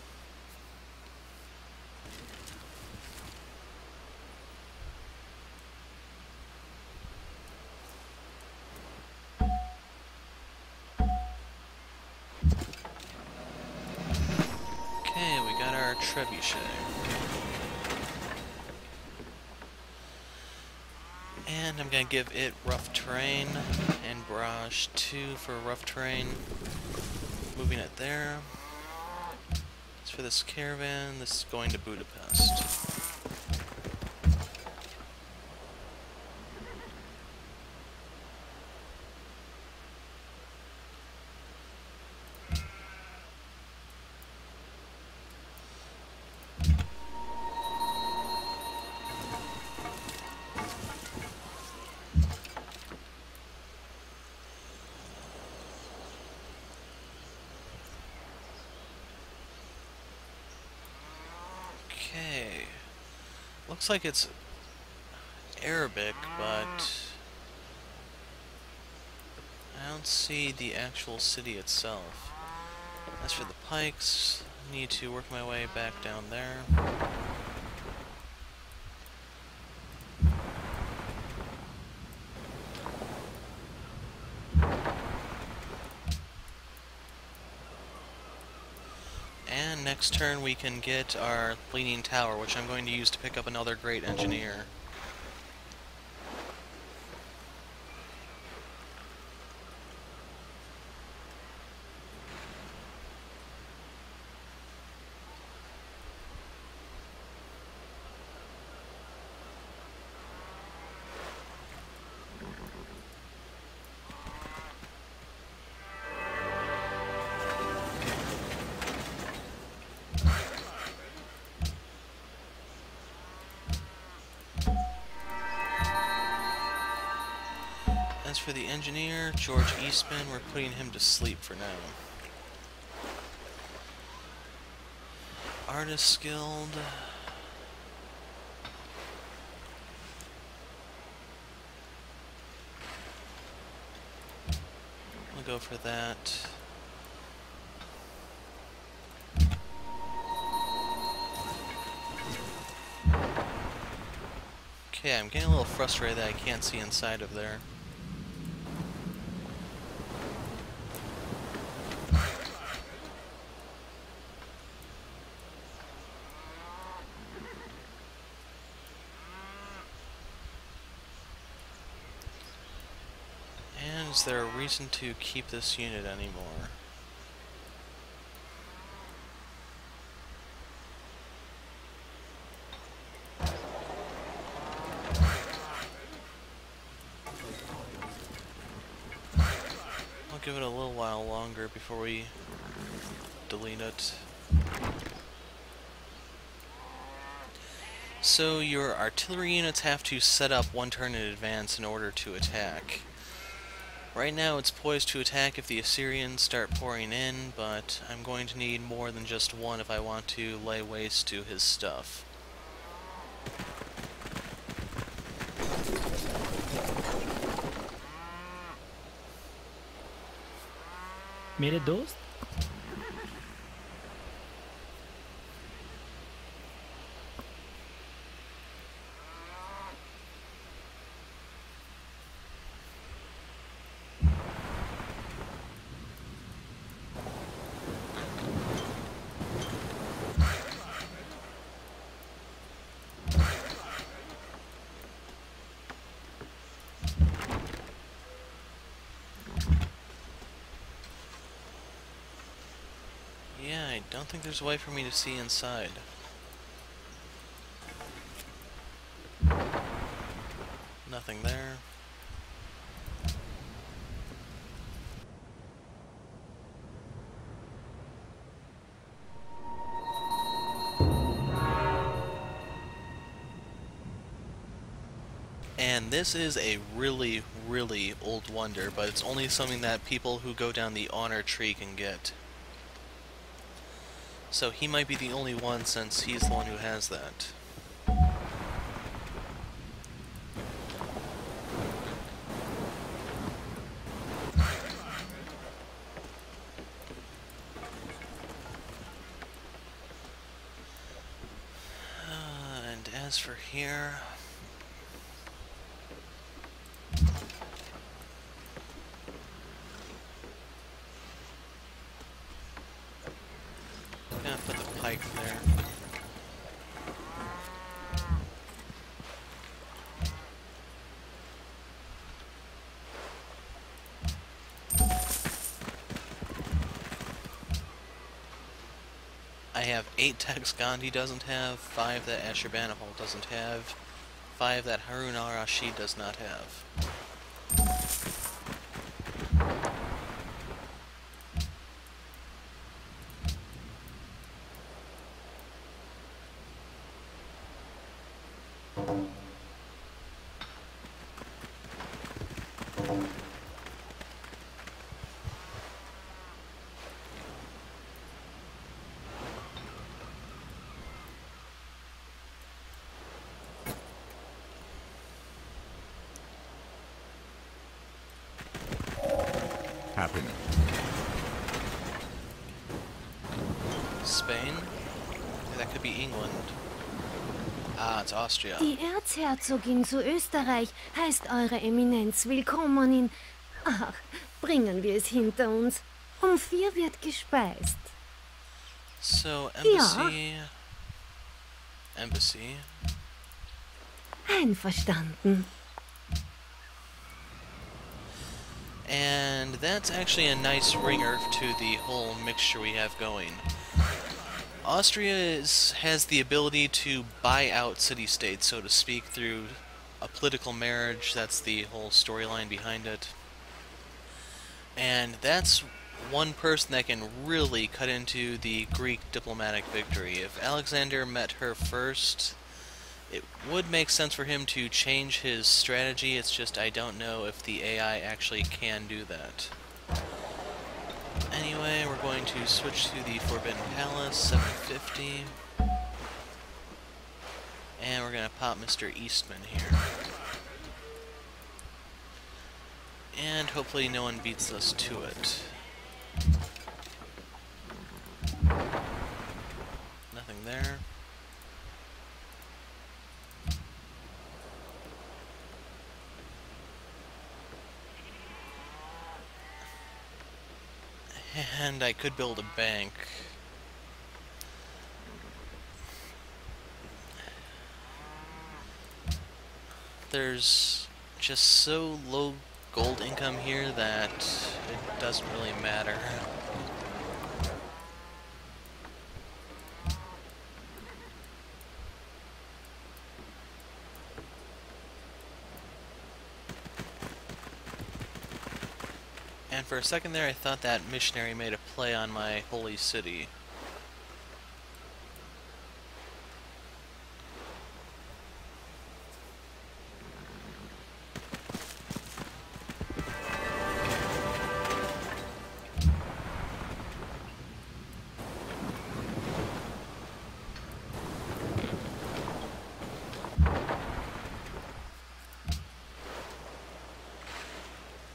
Okay, we got our trebuchet. And I'm going to give it rough terrain and barrage 2 for rough terrain. Moving it there. As for this caravan, this is going to Budapest. Okay. Looks like it's Arabic, but I don't see the actual city itself. As for the pikes, I need to work my way back down there. And next turn we can get our Leaning Tower, which I'm going to use to pick up another great engineer. As for the engineer, George Eastman, we're putting him to sleep for now. Artist Guild. We'll go for that. Okay, I'm getting a little frustrated that I can't see inside of there. And is there a reason to keep this unit anymore? give it a little while longer before we delete it. So your artillery units have to set up one turn in advance in order to attack. Right now it's poised to attack if the Assyrians start pouring in, but I'm going to need more than just one if I want to lay waste to his stuff. मेरे दोस्त Yeah, I don't think there's a way for me to see inside. Nothing there. And this is a really, really old wonder, but it's only something that people who go down the honor tree can get. So he might be the only one since he's the one who has that. And as for here... gonna put the pike there. I have 8 techs Gandhi doesn't have, 5 that Ashurbanipal doesn't have, 5 that Harun al-Rashid does not have. Happening. Spain? That could be England. Ah, it's Austria. Die Erzherzogin zu Österreich heißt Eure Eminenz willkommen in... Ach, bringen wir es hinter uns. Um 4 wird gespeist. So, embassy... Ja. Embassy... Einverstanden. And that's actually a nice ringer to the whole mixture we have going. Austria has the ability to buy out city-states, so to speak, through a political marriage. That's the whole storyline behind it. And that's one person that can really cut into the Greek diplomatic victory. If Alexander met her first, it would make sense for him to change his strategy. It's just I don't know if the AI actually can do that. Anyway, we're going to switch to the Forbidden Palace, 750. And we're going to pop Mr. Eastman here. And hopefully no one beats us to it. Nothing there. And I could build a bank. There's just so low gold income here that it doesn't really matter. And for a second there, I thought that missionary made a play on my holy city.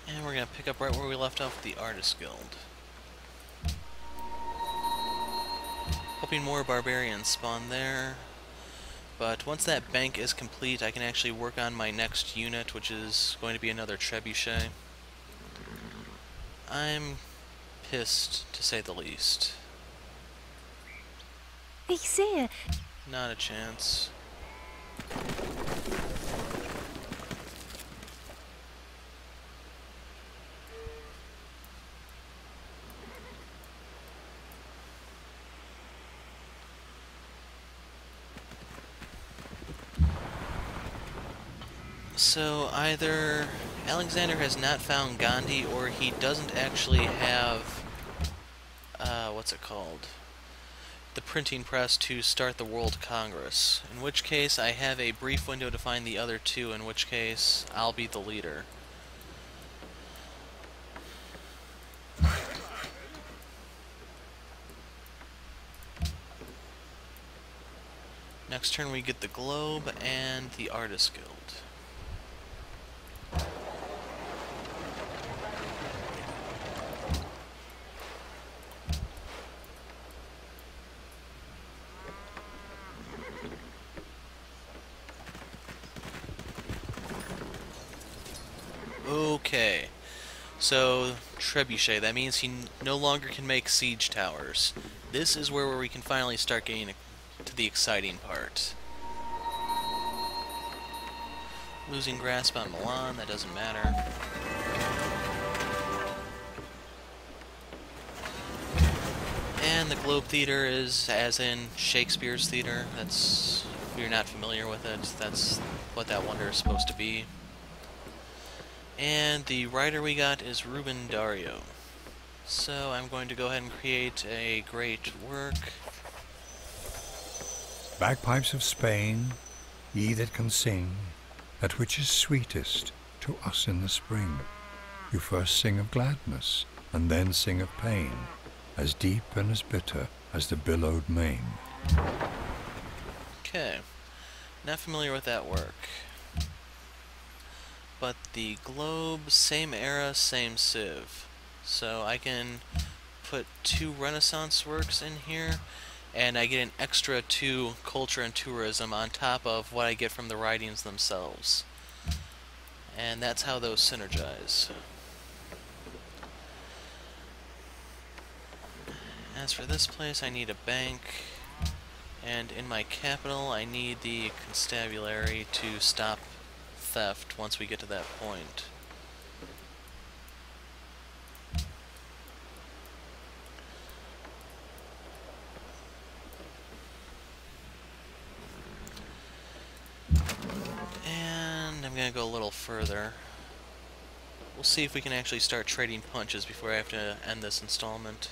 And we're gonna pick up right where we left off with the Artist Guild. Hoping more barbarians spawn there. But once that bank is complete, I can actually work on my next unit, which is going to be another trebuchet. I'm pissed, to say the least. Ich sehe. Not a chance. So either Alexander has not found Gandhi, or he doesn't actually have, what's it called? The printing press to start the World Congress. In which case, I have a brief window to find the other two, in which case, I'll be the leader. Next turn we get the Globe and the Artist Guild. Okay, so trebuchet, that means he no longer can make siege towers. This is where we can finally start getting to the exciting part. Losing grasp on Milan, that doesn't matter. And the Globe Theater is as in Shakespeare's theater. That's, if you're not familiar with it, that's what that wonder is supposed to be. And the writer we got is Ruben Dario. So I'm going to go ahead and create a great work. Bagpipes of Spain, ye that can sing, that which is sweetest to us in the spring. You first sing of gladness, and then sing of pain, as deep and as bitter as the billowed main. Okay, not familiar with that work. But the Globe, same era, same Civ. So I can put 2 Renaissance works in here, and I get an extra 2 culture and tourism on top of what I get from the writings themselves. And that's how those synergize. As for this place, I need a bank, and in my capital I need the constabulary to stop theft once we get to that point. And I'm gonna go a little further. We'll see if we can actually start trading punches before I have to end this installment.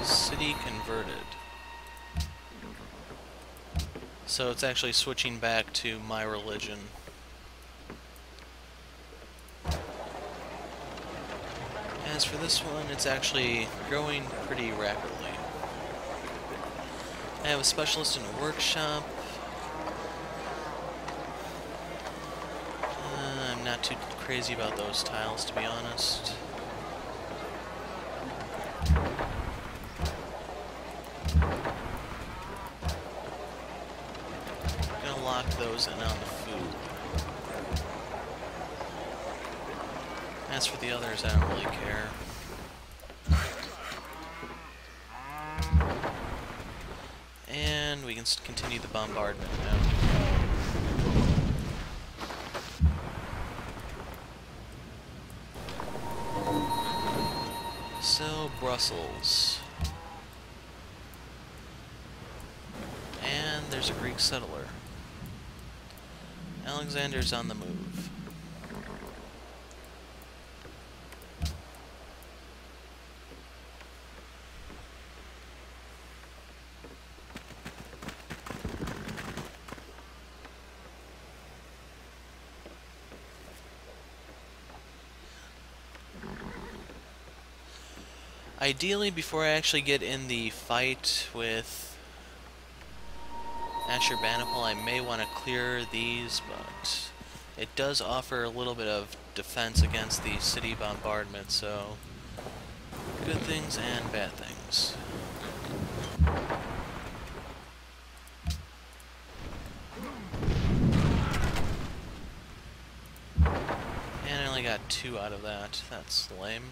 City converted. So it's actually switching back to my religion. As for this one, it's actually growing pretty rapidly. I have a specialist in a workshop. I'm not too crazy about those tiles, to be honest. Lock those in on the food. As for the others, I don't really care. And we can continue the bombardment now. Brussels. And there's a Greek settler. Alexander's on the move. Ideally, before I actually get in the fight with Ashurbanipal, I may want to clear these, but it does offer a little bit of defense against the city bombardment, so good things and bad things. And I only got 2 out of that. That's lame.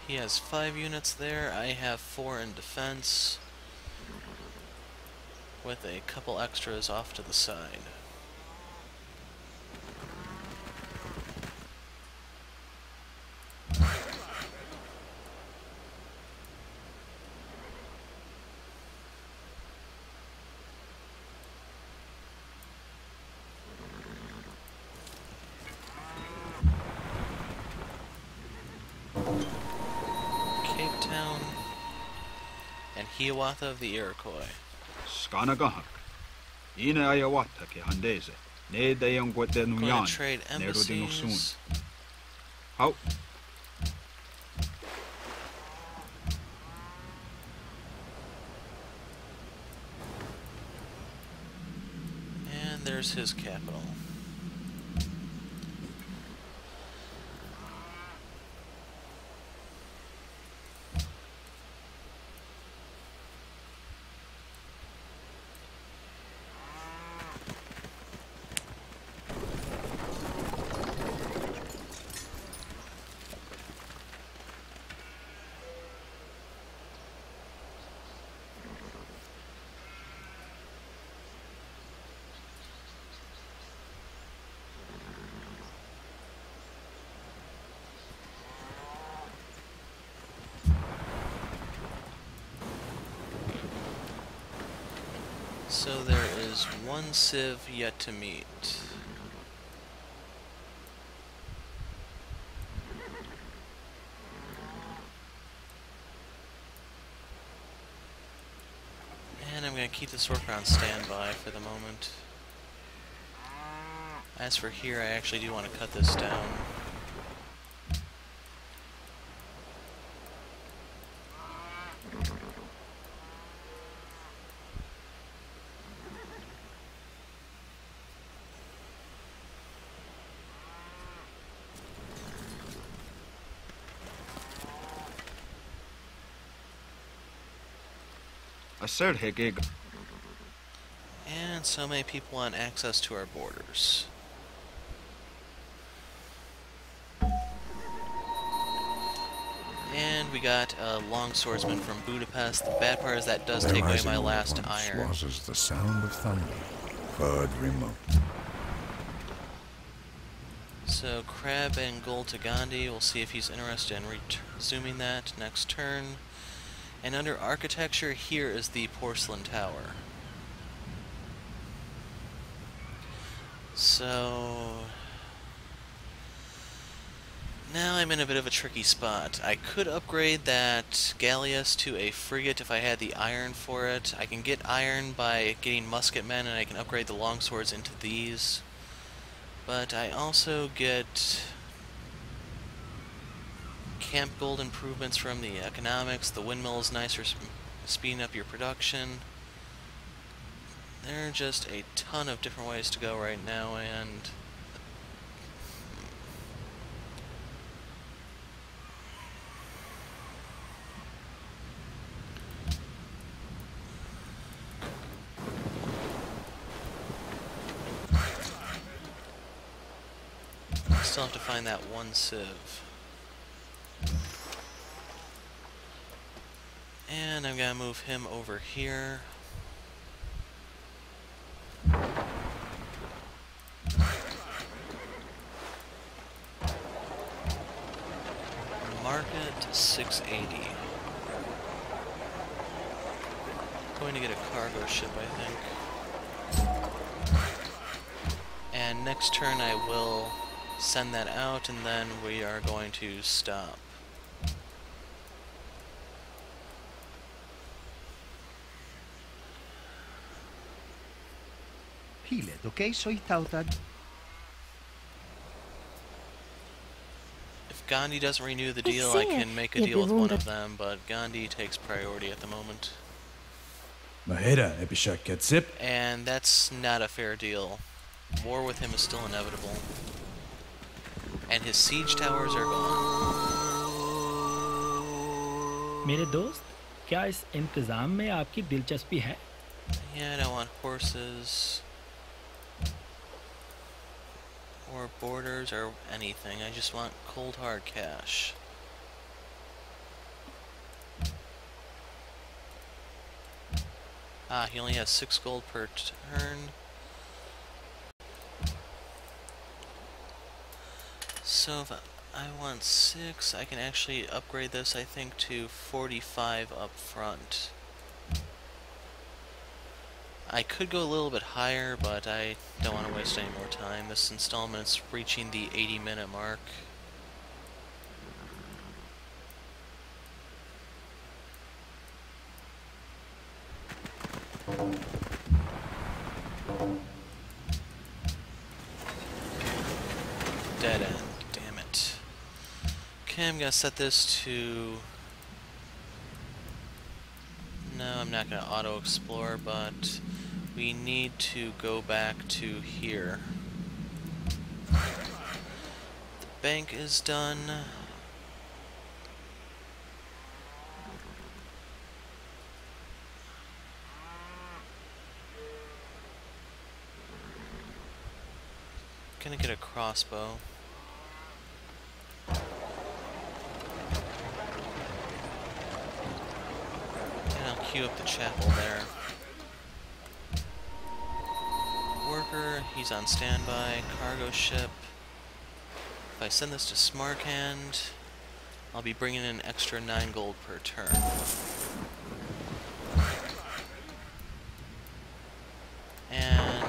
He has 5 units there, I have 4 in defense, with a couple extras off to the side. And Hiawatha of the Iroquois. Skanagahak. Ine Ayawata ke handeze. Ne dayang gwete Going nuyan. to trade embassies. How? And there's his capital. So there is 1 civ yet to meet. And I'm going to keep this worker on standby for the moment. As for here, I actually do want to cut this down. And so many people want access to our borders. And we got a longswordsman from Budapest. The bad part is that does take away my last iron. Was as the sound of thunder, heard remote. So Crab and Gold to Gandhi. We'll see if he's interested in resuming that next turn. And under architecture, here is the porcelain tower. So now I'm in a bit of a tricky spot. I could upgrade that galleass to a frigate if I had the iron for it. I can get iron by getting musketmen, and I can upgrade the longswords into these. But I also get camp gold improvements from the economics. The windmill is nice for speeding up your production. There are just a ton of different ways to go right now, and I still have to find that 1 civ. And I'm gonna move him over here. Market 680. Going to get a cargo ship, I think. And next turn I will send that out, and then we are going to stop. Hilet, okay? Soy tautad. If Gandhi doesn't renew the deal, I can make a deal with one of them, but Gandhi takes priority at the moment. Mahera epishak ketsip. And that's not a fair deal. War with him is still inevitable. And his siege towers are gone. मेरे दोस्त, क्या इस इंतज़ाम में आपकी दिलचस्पी है? Yeah, I don't want horses or borders or anything. I just want cold hard cash. Ah, he only has 6 gold per turn. So if I want 6, I can actually upgrade this, I think, to 45 up front. I could go a little bit higher, but I don't want to waste any more time. This installment's reaching the 80-minute mark. Dead end. Damn it. Okay, I'm gonna set this to... No, I'm not gonna auto-explore, but we need to go back to here. The bank is done. Gonna get a crossbow. And I'll queue up the chapel there. Worker, he's on standby. Cargo ship. If I send this to Smarkhand, I'll be bringing in an extra 9 gold per turn. And...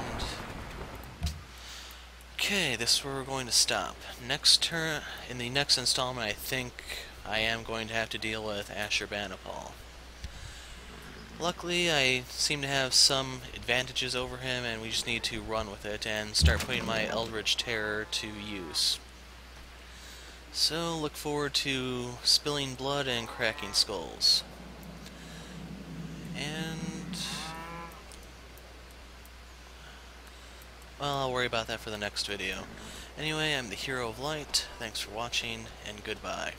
okay, this is where we're going to stop. Next turn, in the next installment, I think I am going to have to deal with Ashurbanipal. Luckily, I seem to have some advantages over him, and we just need to run with it and start putting my Eldritch Terror to use. So, look forward to spilling blood and cracking skulls. And... well, I'll worry about that for the next video. Anyway, I'm the Hero of Light. Thanks for watching, and goodbye.